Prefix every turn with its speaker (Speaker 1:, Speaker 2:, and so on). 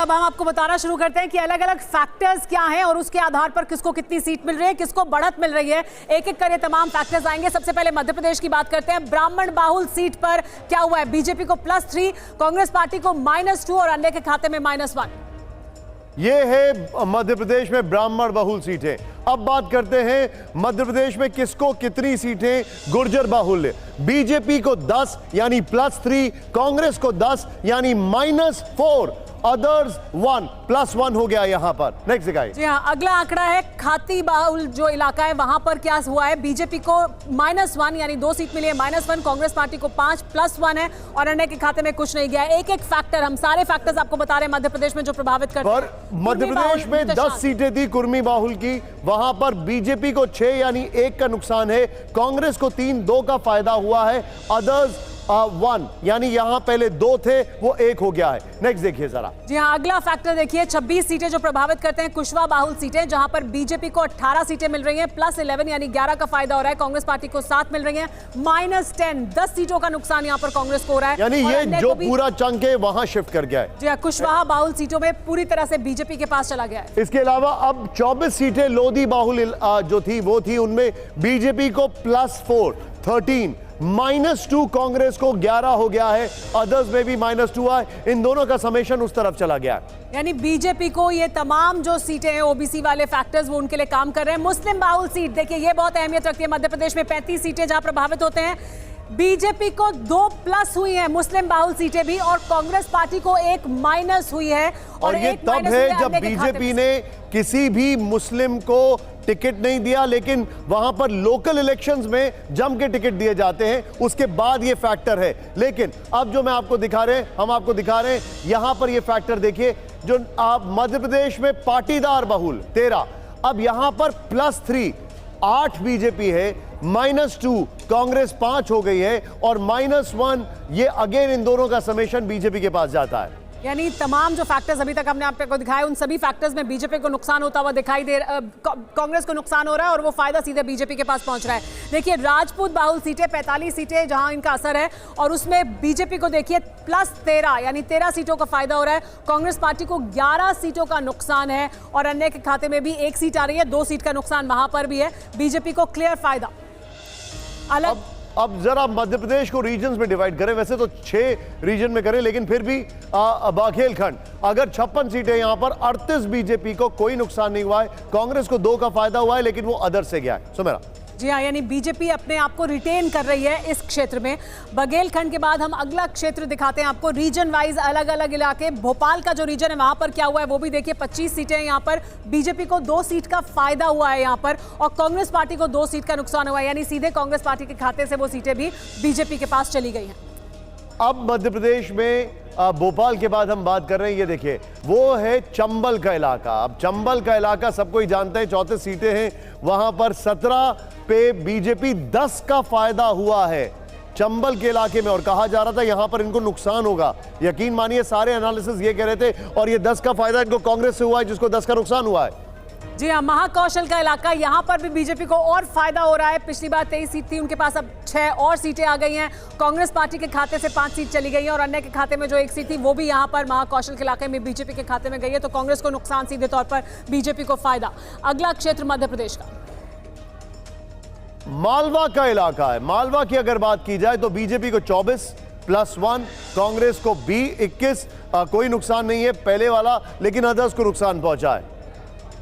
Speaker 1: अब हम आपको बताना शुरू करते हैं कि अलग अलग फैक्टर्स क्या हैं और उसके आधार पर किसको कितनी सीट मिल रही है, किसको बढ़त मिल रही है। एक एक कर ये तमाम फैक्टर्स आएंगे। सबसे पहले मध्य प्रदेश की बात करते हैं। ब्राह्मण बाहुल सीट पर क्या हुआ है? बीजेपी को +3, कांग्रेस पार्टी को -2 और अन्य के खाते में -1।
Speaker 2: ये है मध्य प्रदेश में ब्राह्मण बहुल सीटें। अब बात करते हैं मध्य प्रदेश में किसको कितनी सीटें गुर्जर बाहुल्य। बीजेपी को 10 यानी +3, कांग्रेस को 10 यानी -4, अदर्स 1, +1 हो गया यहां पर। नेक्स्ट दिखाइए।
Speaker 1: जी हाँ, अगला आंकड़ा है खाती बाहुल जो इलाका है वहां पर क्या हुआ है? बीजेपी को -1 यानी 2 सीट मिली है, -1, कांग्रेस पार्टी को 5 +1 है और अन्य के खाते में कुछ नहीं गया। एक एक फैक्टर, हम सारे फैक्टर्स आपको बता रहे हैं मध्य प्रदेश में जो प्रभावित करते हैं।
Speaker 2: मध्य प्रदेश में 10 सीटें थी कुर्मी बाहुल की, वहां पर बीजेपी को 6 यानी 1 का नुकसान है, कांग्रेस को 3, 2 का फायदा हुआ है, अदर्स 1 यानी यहां पहले 2 थे वो 1 हो गया है। नेक्स्ट देखिए जरा।
Speaker 1: जी हाँ, अगला फैक्टर देखिए। 26 सीटें जो प्रभावित करते हैं कुशवाहा बाहुल सीटें, जहां पर बीजेपी को 18 सीटें मिल रही हैं, +11 यानी 11 का फायदा हो रहा है, कांग्रेस पार्टी को 7 मिल रही हैं, -10, 10 सीटों का नुकसान यहां पर कांग्रेस को हो रहा है।
Speaker 2: यानी ये जो पूरा चंक है वहां शिफ्ट कर गया है।
Speaker 1: जी हाँ, कुशवाहा बाहुल सीटों में पूरी तरह से बीजेपी के पास चला गया है।
Speaker 2: इसके अलावा अब 24 सीटें लोधी बाहुल जो थी वो थी, उनमें बीजेपी को +4, 13, -2 कांग्रेस को 11 हो गया है, अदर्स में भी -2 है। इन दोनों का समेशन उस तरफ चला गया है।
Speaker 1: यानी बीजेपी को ये तमाम जो सीटें हैं ओबीसी वाले फैक्टर्स वो उनके लिए काम कर रहे हैं। मुस्लिम बाहुल सीट देखिए, ये बहुत अहमियत रखती है। मध्य प्रदेश में 35 सीटें जहां प्रभावित होते हैं, बीजेपी को 2+ हुई है मुस्लिम बाहुल सीटें भी, और कांग्रेस पार्टी को 1 माइनस हुई है।
Speaker 2: और ये तब है जब बीजेपी ने किसी भी मुस्लिम को टिकट नहीं दिया, लेकिन वहां पर लोकल इलेक्शंस में जम के टिकट दिए जाते हैं, उसके बाद ये फैक्टर है। लेकिन अब जो मैं आपको दिखा रहे हैं, हम आपको दिखा रहे हैं यहां पर ये फैक्टर देखिए, जो आप मध्य प्रदेश में पाटीदार बहुल 13, अब यहां पर +3, 8 बीजेपी है, -2 कांग्रेस 5 हो गई है, और -1 ये अगेन इन दोनों का समेशन बीजेपी के पास जाता है।
Speaker 1: यानी तमाम जो फैक्टर्स अभी तक हमने आपको दिखाए, उन सभी फैक्टर्स में बीजेपी को नुकसान होता हुआ दिखाई दे रहा है, कांग्रेस को नुकसान हो रहा है और वो फायदा सीधे बीजेपी के पास पहुंच रहा है। देखिए, राजपूत बाहुल सीटें 45 सीटें जहां इनका असर है, और उसमें बीजेपी को देखिए +13 यानी 13 सीटों का फायदा हो रहा है, कांग्रेस पार्टी को 11 सीटों का नुकसान है, और अन्य के खाते में भी 1 सीट आ रही है, 2 सीट का नुकसान वहां पर भी है। बीजेपी को क्लियर फायदा।
Speaker 2: अब जरा मध्य प्रदेश को रीजन्स में डिवाइड करें, वैसे तो 6 रीजन में करें, लेकिन फिर भी बाघेलखंड अगर 56 सीटें, यहां पर 38 बीजेपी को कोई नुकसान नहीं हुआ है, कांग्रेस को 2 का फायदा हुआ है, लेकिन वो अदर से गया है। सुमेरा।
Speaker 1: जी हाँ, यानी बीजेपी अपने आप को रिटेन कर रही है इस क्षेत्र में। बघेलखंड के बाद हम अगला क्षेत्र दिखाते हैं आपको, रीजन वाइज अलग अलग इलाके। भोपाल का जो रीजन है वहां पर क्या हुआ है वो भी देखिए। 25 सीटें यहाँ पर, बीजेपी को 2 सीट का फायदा हुआ है यहाँ पर, और कांग्रेस पार्टी को 2 सीट का नुकसान हुआ है, यानी सीधे कांग्रेस पार्टी के खाते से वो सीटें भी बीजेपी के पास चली गई हैं।
Speaker 2: अब मध्य प्रदेश में भोपाल के बाद हम बात कर रहे हैं, ये देखिए वो है चंबल का इलाका। अब चंबल का इलाका सबको ही जानते हैं, 34 सीटें हैं, वहां पर 17 पे बीजेपी 10 का फायदा हुआ है चंबल के इलाके में, और कहा जा रहा था यहां पर इनको नुकसान होगा। यकीन मानिए सारे एनालिसिस ये कह रहे थे, और ये 10 का फायदा इनको कांग्रेस से हुआ है, जिसको 10 का नुकसान हुआ है।
Speaker 1: जी हाँ, महाकौशल का इलाका, यहाँ पर भी बीजेपी को और फायदा हो रहा है। पिछली बार 23 सीट थी, उनके पास अब 6 और सीटें आ गई हैं। कांग्रेस पार्टी के खाते से 5 सीट चली गई हैं, और अन्य के खाते में जो 1 सीट थी वो भी यहाँ पर महाकौशल के इलाके में बीजेपी के खाते में गई है। तो कांग्रेस को नुकसान, सीधे तौर पर बीजेपी को फायदा। अगला क्षेत्र मध्य प्रदेश का
Speaker 2: मालवा का इलाका है। मालवा की अगर बात की जाए तो बीजेपी को 24 +1, कांग्रेस को 21, कोई नुकसान नहीं है पहले वाला, लेकिन अदर्स को नुकसान पहुंचा है।